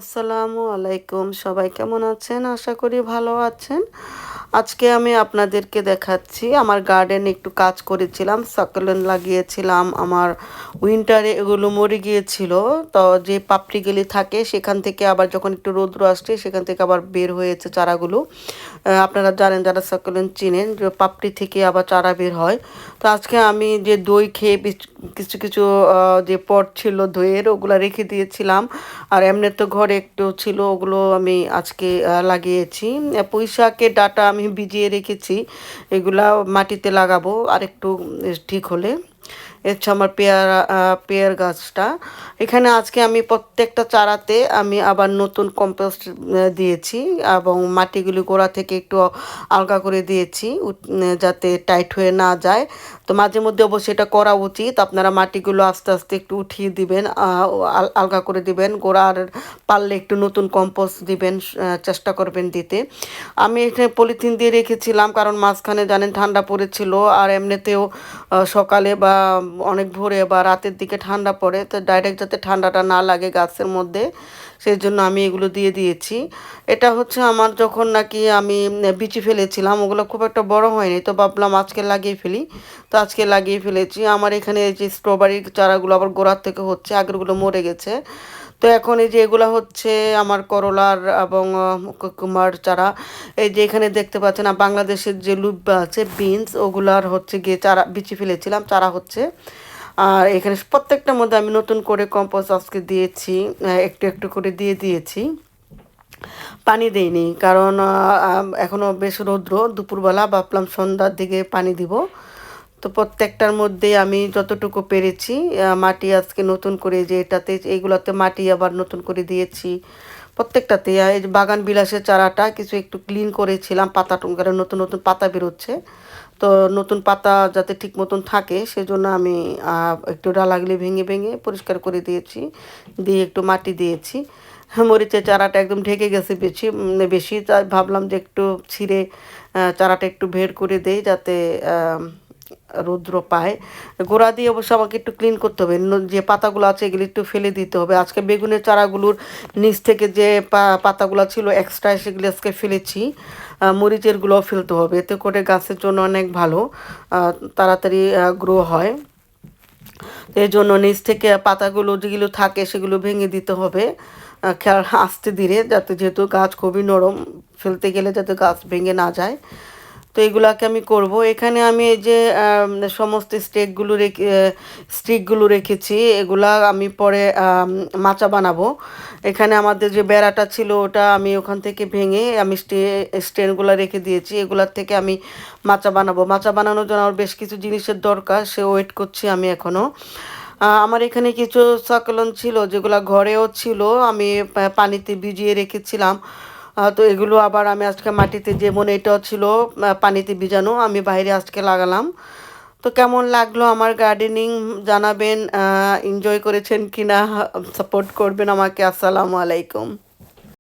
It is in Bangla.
আসসালামু আলাইকুম, সবাই কেমন আছেন? আশা করি ভালো আছেন। আজকে আমি আপনাদেরকে দেখাচ্ছি আমার গার্ডেনে একটু কাজ করেছিলাম, সাকুলেন্ট লাগিয়েছিলাম। আমার উইন্টারে এগুলো মরে গিয়েছিল। তো যে পাপড়িগুলি থাকে সেখান থেকে আবার যখন একটু রৌদ্র আসছে সেখান থেকে আবার বের হয়েছে চারাগুলো। আপনারা জানেন, যারা সাকুলেন্ট চিনেন, যে পাপড়ি থেকে আবার চারা বের হয়। তো আজকে আমি যে দই খেয়ে কিছু কিছু যে পট ছিল দইয়ের, ওগুলো রেখে দিয়েছিলাম। আর এমনি তো ঘরে একটু ছিল, ওগুলো আমি আজকে লাগিয়েছি। পুঁই শাকের ডাঁটা আমি ভিজিয়ে রেখেছি, এগুলা মাটিতে লাগাবো আর একটু ঠিক হলে। এ হচ্ছে আমার পেয়ার গাছটা। এখানে আজকে আমি প্রত্যেকটা চারাতে আমি আবার নতুন কম্পোস্ট দিয়েছি এবং মাটিগুলি গোড়া থেকে একটু আলগা করে দিয়েছি, যাতে টাইট হয়ে না যায়। তো মাঝে মধ্যে অবশ্যই এটা করা উচিত। আপনারা মাটিগুলো আস্তে আস্তে একটু উঠিয়ে দিবেন, আলগা করে দিবেন। গোড়ার পারলে একটু নতুন কম্পোস্ট দিবেন, চেষ্টা করবেন দিতে। আমি এখানে পলিথিন দিয়ে রেখেছিলাম, কারণ মাঝখানে জানেন ঠান্ডা পড়েছিল। আর এমনিতেও সকালে বা অনেক ভোরে বা রাতের দিকে ঠান্ডা পড়ে, তো ডাইরেক্ট যাতে ঠান্ডাটা না লাগে গাছের মধ্যে, সেই জন্য আমি এগুলো দিয়ে দিয়েছি। এটা হচ্ছে আমার যখন নাকি আমি বিচি ফেলেছিলাম, ওগুলো খুব একটা বড় হয়নি, তো ভাবলাম আজকে লাগিয়ে ফেলি। তো আজকে লাগিয়ে ফেলেছি। আমার এখানে এই যে স্ট্রবেরির চারাগুলো আবার গোড়ার থেকে হচ্ছে, আগেরগুলো মরে গেছে। তো এখন এই যে এগুলা হচ্ছে আমার করলার এবং কুকুম্বার চারা। এই যে এখানে দেখতে পাচ্ছেন বাংলাদেশের যে লুব্বা আছে, বিনস, ওগুলার হচ্ছে গিয়ে চারা বিচি ফেলেছিলাম, চারা হচ্ছে। আর এখানে প্রত্যেকটার মধ্যে আমি নতুন করে কম্পোস্ট আজকে দিয়েছি, একটু একটু করে দিয়ে দিয়েছি। পানি দেইনি, কারণ এখনও বেশ রৌদ্র। দুপুরবেলা ভাবলাম সন্ধ্যার দিকে পানি দিব। তো প্রত্যেকটার মধ্যে আমি যতটুকু পেরেছি মাটি আজকে নতুন করে, যে এটাতে এইগুলোতে মাটি আবার নতুন করে দিয়েছি প্রত্যেকটাতে। এই যে বাগান বিলাসের চারাটা কিছু একটু ক্লিন করেছিলাম, পাতা টুঙ্গারে নতুন নতুন পাতা বেরোচ্ছে। তো নতুন পাতা যাতে ঠিক মতন থাকে সেজন্য আমি একটু ডালাগুলি ভেঙে ভেঙে পরিষ্কার করে দিয়েছি, দিয়ে একটু মাটি দিয়েছি। মরিচের চারাটা একদম ঢেকে গেছে বেশি বেশি, তাই ভাবলাম যে একটু ছিঁড়ে চারাটা একটু বের করে দেই, যাতে রৌদ্র পায়। গোড়া দিয়ে অবশ্য আমাকে একটু ক্লিন করতে হবে, যে পাতাগুলো আছে এগুলো একটু ফেলে দিতে হবে। আজকে বেগুনের চারাগুলোর নিচ থেকে যে পাতাগুলো ছিল এক্সট্রা, সেগুলো আজকে ফেলেছি। মরিচেরগুলোও ফেলতে হবে, এতে করে গাছের জন্য অনেক ভালো, তাড়াতাড়ি গ্রো হয়। এই জন্য নিচ থেকে পাতাগুলো যেগুলো থাকে সেগুলো ভেঙে দিতে হবে, খেয়াল আস্তে ধীরে, যাতে, যেহেতু গাছ খুবই নরম, ফেলতে গেলে যাতে গাছ ভেঙে না যায়। তো এগুলাকে আমি করব। এখানে আমি এই যে সমস্ত স্টিকগুলো রেখেছি, এগুলা আমি পরে মাচা বানাবো। এখানে আমাদের যে বেড়াটা ছিল ওটা আমি ওখান থেকে ভেঙে আমি স্ট্যান্ডগুলো রেখে দিয়েছি, এগুলার থেকে আমি মাচা বানাবো। মাচা বানানোর জন্য আমার বেশ কিছু জিনিসের দরকার, সে ওয়েট করছি আমি এখনও। আমার এখানে কিছু সাকলন ছিল যেগুলো ঘরেও ছিল, আমি পানিতে ভিজিয়ে রেখেছিলাম। তো এগুলো আবার আমি আজকে মাটিতে, যেমন এটাও ছিল পানিতে ভিজানো, আমি বাইরে আজকে লাগালাম। তো কেমন লাগলো আমার গার্ডেনিং জানাবেন, এনজয় করেছেন কিনা, সাপোর্ট করবেন আমাকে। আসসালামু আলাইকুম।